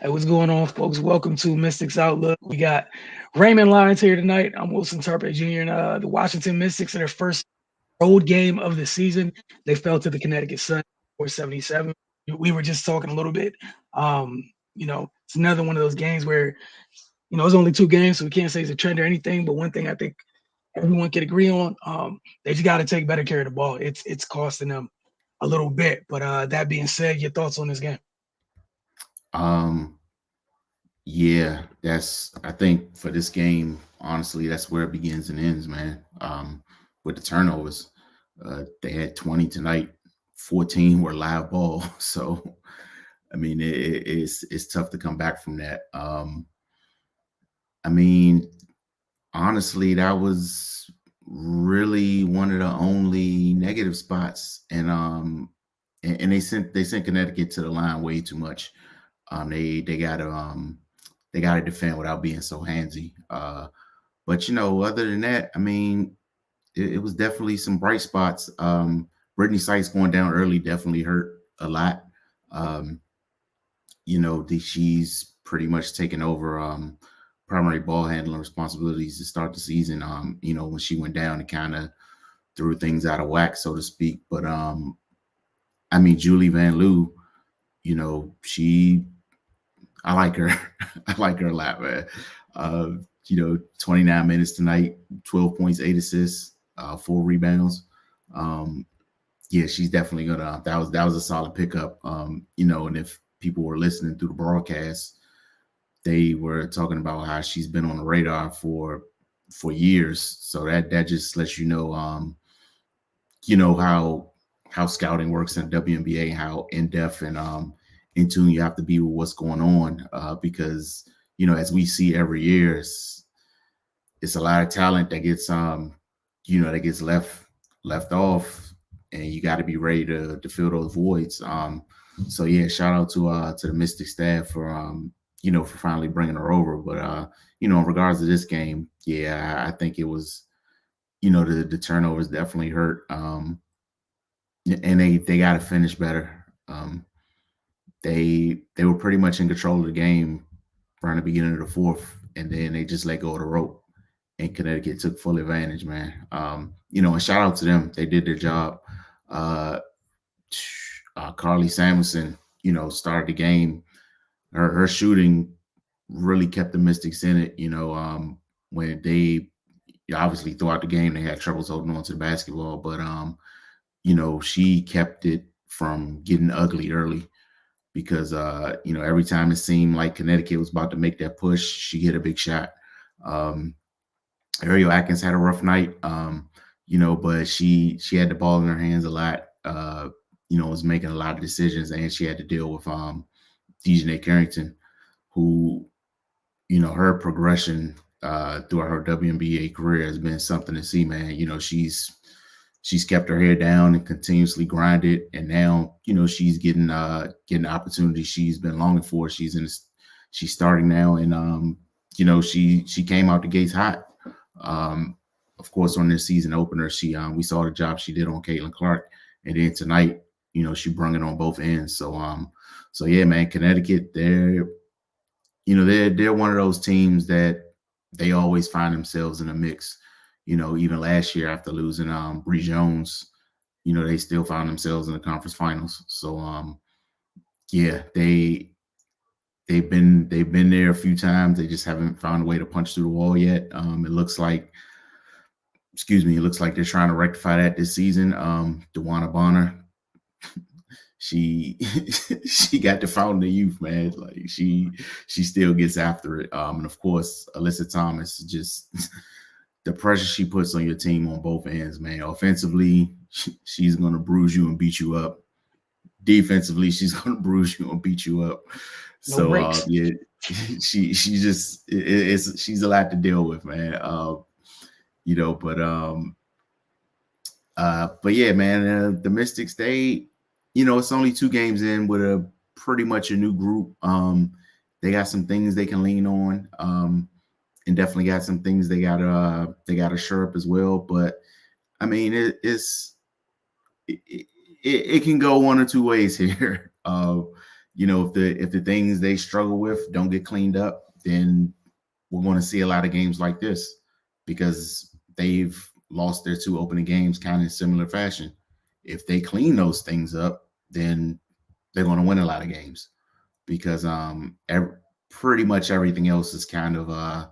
Hey, what's going on, folks? Welcome to Mystics Outlook. We got Raymond Lyons here tonight. I'm Wilson Turpin Jr. and the Washington Mystics in their first road game of the season. They fell to the Connecticut Sun 477. We were just talking a little bit. It's another one of those games where, it's only two games, so we can't say it's a trend or anything. But one thing I think everyone can agree on, they just got to take better care of the ball. It's costing them a little bit. But that being said, your thoughts on this game? Um, yeah, I think for this game, honestly, that's where it begins and ends, man. With the turnovers. They had 20 tonight, 14 were live ball. So I mean it's tough to come back from that. I mean, honestly, that was really one of the only negative spots. And they sent Connecticut to the line way too much. They gotta defend without being so handsy. But other than that, I mean, it was definitely some bright spots. Brittany Sykes going down early definitely hurt a lot. Um, she's pretty much taken over primary ball handling responsibilities to start the season. When she went down, it kind of threw things out of whack, so to speak. But I mean, Julie Van Loo, she I like her. I like her a lot, man. 29 minutes tonight, 12 points, 8 assists, 4 rebounds. Um, yeah, she's definitely gonna. That was a solid pickup. And if people were listening through the broadcast, they were talking about how she's been on the radar for years. So that just lets how scouting works in the WNBA, how in depth and in tune you have to be with what's going on. Because as we see every year, it's a lot of talent that gets that gets left off, and you got to be ready to fill those voids. So yeah, shout out to the Mystic staff for finally bringing her over. But in regards to this game, yeah, I think it was the turnovers definitely hurt. And they got to finish better. They were pretty much in control of the game from the beginning of the fourth, and then they just let go of the rope, and Connecticut took full advantage, man. And shout out to them, they did their job. Uh, Carly Samuelson, started the game. Her shooting really kept the Mystics in it. When they obviously throughout the game they had troubles holding on to the basketball, but she kept it from getting ugly early because every time it seemed like Connecticut was about to make that push, she hit a big shot. Um, Ariel Atkins had a rough night, but she had the ball in her hands a lot. Was making a lot of decisions, and she had to deal with Dejanay Carrington, who her progression throughout her WNBA career has been something to see, man. She's kept her head down and continuously grinded, and now she's getting opportunities she's been longing for. She's starting now, and she came out the gates hot. Of course, on this season opener, we saw the job she did on Caitlin Clark, and then tonight, she brung it on both ends. So yeah, man, Connecticut, they're one of those teams that they always find themselves in a mix. Even last year after losing Bree Jones, they still found themselves in the conference finals. So yeah, they've been there a few times. They just haven't found a way to punch through the wall yet. It looks like they're trying to rectify that this season. DeWanna Bonner, she she got the fountain of youth, man. Like she still gets after it. And of course, Alyssa Thomas, just the pressure she puts on your team on both ends, man. Offensively, she's gonna bruise you and beat you up. Defensively, she's gonna bruise you and beat you up. No So breaks. yeah, she's a lot to deal with, man. But yeah, man, the Mystics, it's only 2 games in with a pretty much a new group. They got some things they can lean on, and definitely got some things they gotta shore up as well. But I mean, it can go one or two ways here. if the things they struggle with don't get cleaned up, then we're going to see a lot of games like this because they've lost their two opening games kind of in similar fashion. If they clean those things up, then they're going to win a lot of games because pretty much everything else is kind of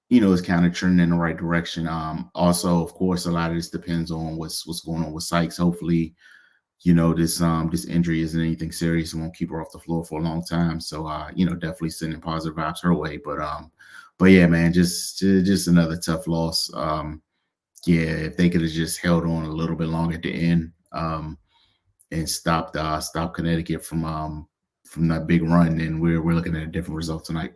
is kind of trending in the right direction. Also, of course, a lot of this depends on what's going on with Sykes. Hopefully, this injury isn't anything serious and won't keep her off the floor for a long time. So definitely sending positive vibes her way. But yeah, man, just another tough loss. Yeah, if they could have just held on a little bit longer at the end, and stopped Connecticut from that big run, then we're looking at a different result tonight.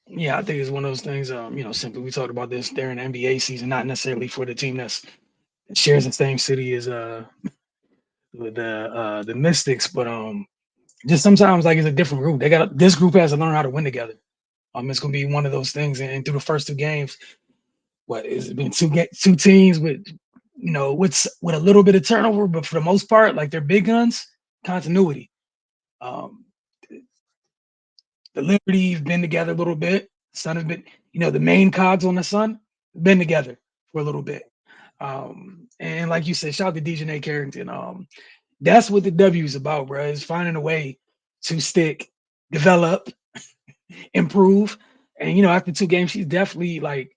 Yeah, I think it's one of those things. Simply we talked about this during the NBA season, not necessarily for the team that shares the same city as with the Mystics, but just sometimes like it's a different group. This group has to learn how to win together. It's gonna be one of those things, and through the first two games, what is it been two teams with with a little bit of turnover, but for the most part, like they're big guns, continuity. Um, the Liberty's been together a little bit. Sun has been, the main cogs on the Sun been together for a little bit. And like you said, shout out to Dejanay Carrington. That's what the W is about, bro. Is finding a way to stick, develop, improve. And after two games, she's definitely like,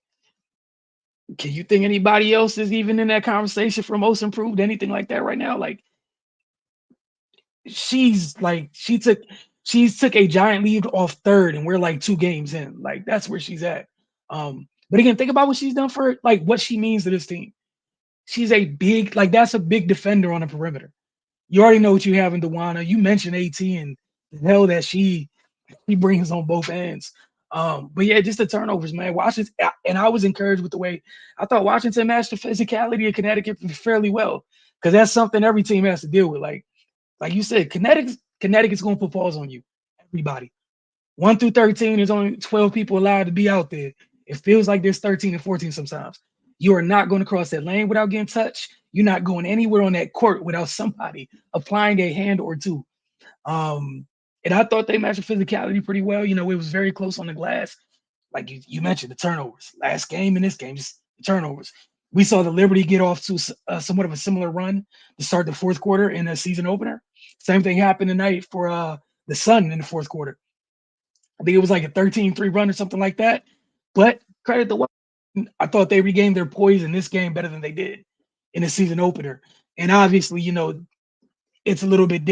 can you think anybody else is even in that conversation for most improved, anything like that right now? Like she's like she took a giant lead off third, and we're like two games in. Like that's where she's at. But again, think about what she's done for like what she means to this team. She's a big, like that's a big defender on the perimeter. You already know what you have in Dewana. You mentioned AT and the hell that he brings on both ends. But yeah, just the turnovers, man. Washington, and I was encouraged with the way I thought Washington matched the physicality of Connecticut fairly well, because that's something every team has to deal with. Like you said, Connecticut's going to put balls on you. Everybody, 1 through 13, there's only 12 people allowed to be out there. It feels like there's 13 and 14 sometimes. You are not going to cross that lane without getting touched. You're not going anywhere on that court without somebody applying a hand or two. And I thought they matched the physicality pretty well. It was very close on the glass. Like you mentioned, the turnovers. Last game and this game, just the turnovers. We saw the Liberty get off to somewhat of a similar run to start the fourth quarter in a season opener. Same thing happened tonight for the Sun in the fourth quarter. I think it was like a 13-3 run or something like that. But credit the I thought they regained their poise in this game better than they did in the season opener. And obviously, it's a little bit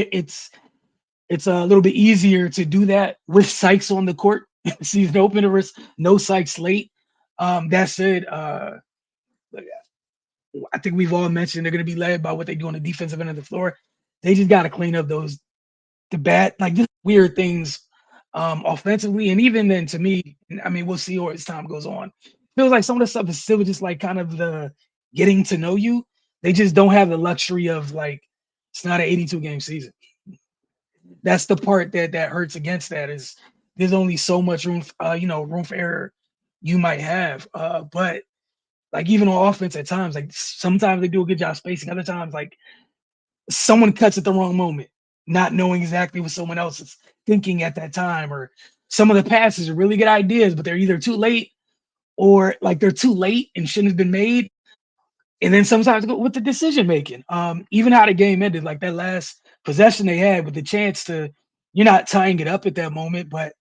it's a little bit easier to do that with Sykes on the court. Season opener was no Sykes late. That said, I think we've all mentioned they're going to be led by what they do on the defensive end of the floor. They just got to clean up the bad, like just weird things offensively. And even then, to me, I mean, we'll see as time goes on. Feels like some of the stuff is still just like kind of the getting to know you. They just don't have the luxury of like, it's not an 82 game season. That's the part that hurts against that is there's only so much room, room for error you might have. But like even on offense at times, like sometimes they do a good job spacing. Other times, like someone cuts at the wrong moment, not knowing exactly what someone else is thinking at that time, or some of the passes are really good ideas, but they're either too late or like they're too late and shouldn't have been made. And then sometimes with the decision making, even how the game ended, like that last possession they had with the chance to, you're not tying it up at that moment, but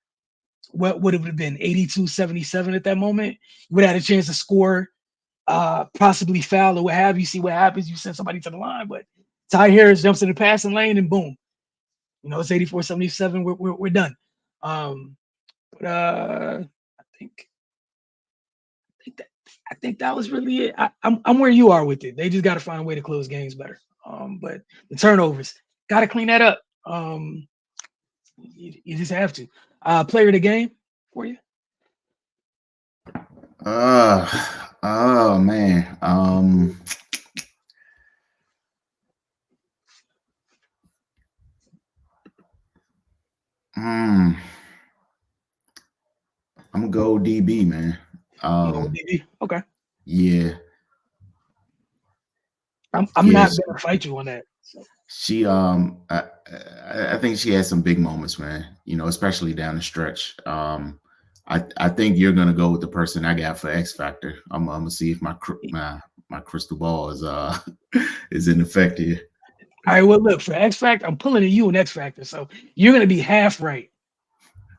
what would have been 82-77 at that moment? You would have had a chance to score, possibly foul or what have you. See what happens. You send somebody to the line, but Ty Harris jumps in the passing lane and boom, it's 84-77. We're done. But I think that I think that was really it. I'm where you are with it. They just got to find a way to close games better. But the turnovers got to clean that up. You just have to. Player of the game for you. Uh, oh man. Hmm. I'm gonna go DB, man. You know, Um, DB. Okay. yeah, I'm not yes. gonna fight you on that. So. She I think she had some big moments, man. You know, especially down the stretch. I think you're gonna go with the person I got for X Factor. I'm gonna see if my crystal ball is is in effect here. All right, well, look, for X Factor, I'm pulling a you in X Factor, so you're gonna be half right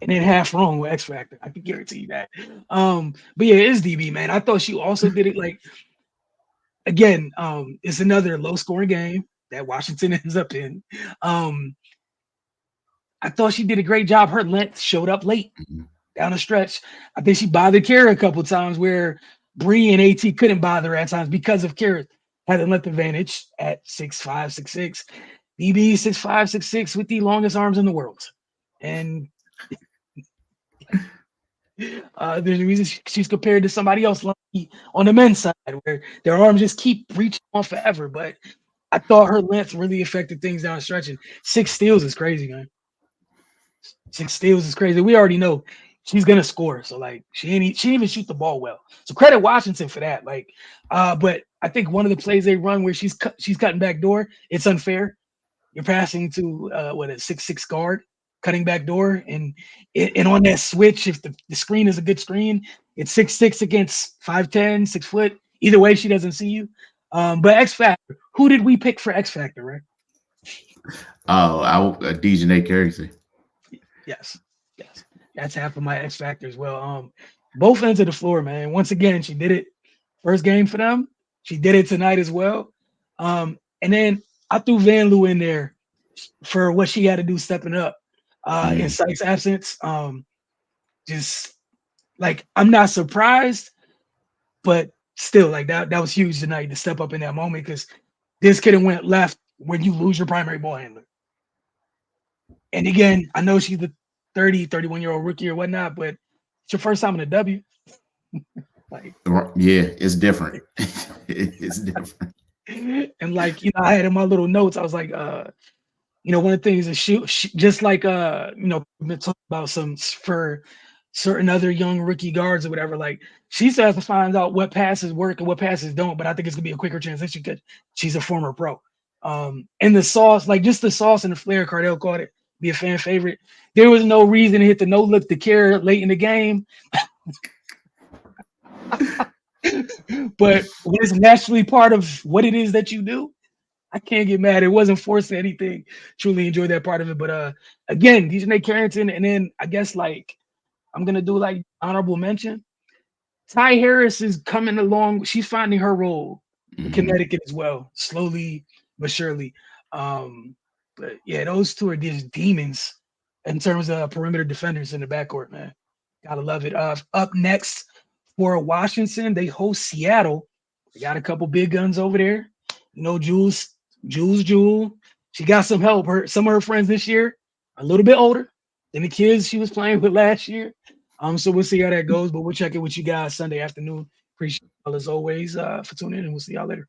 and then half wrong with X Factor. I can guarantee you that. But yeah, it's DB, man. I thought she also did it like again. It's another low scoring game that Washington ends up in. Um, I thought she did a great job. Her length showed up late Mhm. down the stretch. I think she bothered Kara a couple times where Bree and AT couldn't bother her at times because of Kara had the length advantage at 6'5", 6'6". BB 6'5", 6'6" with the longest arms in the world. And there's a reason she's compared to somebody else on the men's side where their arms just keep reaching on forever. But I thought her length really affected things down stretching. 6 steals is crazy, man. 6 steals is crazy. We already know she's gonna score. So like she didn't even shoot the ball well. So credit Washington for that. Like, but I think one of the plays they run where she's cutting back door, it's unfair. You're passing to what a 6'6" guard, cutting back door, and on that switch, if the screen is a good screen, it's 6'6" against 5'10", 6 foot. Either way, she doesn't see you. But X Factor, who did we pick for X Factor, right? Oh, DJ Carey. Yes, yes. That's half of my X Factor as well. Both ends of the floor, man. Once again, she did it first game for them. She did it tonight as well. And then I threw Van Loo in there for what she had to do stepping up in Mm. Sykes' absence. Just like I'm not surprised, but still, like that was huge tonight to step up in that moment because this could have went left when you lose your primary ball handler. And again, I know she's the 30, 31-year-old rookie or whatnot, but it's your first time in a W. Like, Yeah, it's different. It's different. and like, I had in my little notes, I was like, one of the things is just like we've been talking about some for certain other young rookie guards or whatever. Like she still has to find out what passes work and what passes don't. But I think it's gonna be a quicker transition because she's a former pro. And the sauce, like just the sauce and the flair, Cardell called it, be a fan favorite. There was no reason to hit the no look to Kara late in the game, but when it's naturally part of what it is that you do, I can't get mad. It wasn't forcing anything. Truly enjoyed that part of it. But again, DJ Carrington, and then I guess like I'm gonna do like honorable mention. Ty Harris is coming along. She's finding her role in Hmm. Connecticut as well, slowly but surely. But yeah, those two are just demons in terms of perimeter defenders in the backcourt, man. Gotta love it. Up next for Washington, they host Seattle. They got a couple big guns over there. Jewel. She got some help. Some of her friends this year are a little bit older than the kids she was playing with last year. So we'll see how that goes, but we'll check in with you guys Sunday afternoon. Appreciate y'all as always for tuning in, and we'll see y'all later.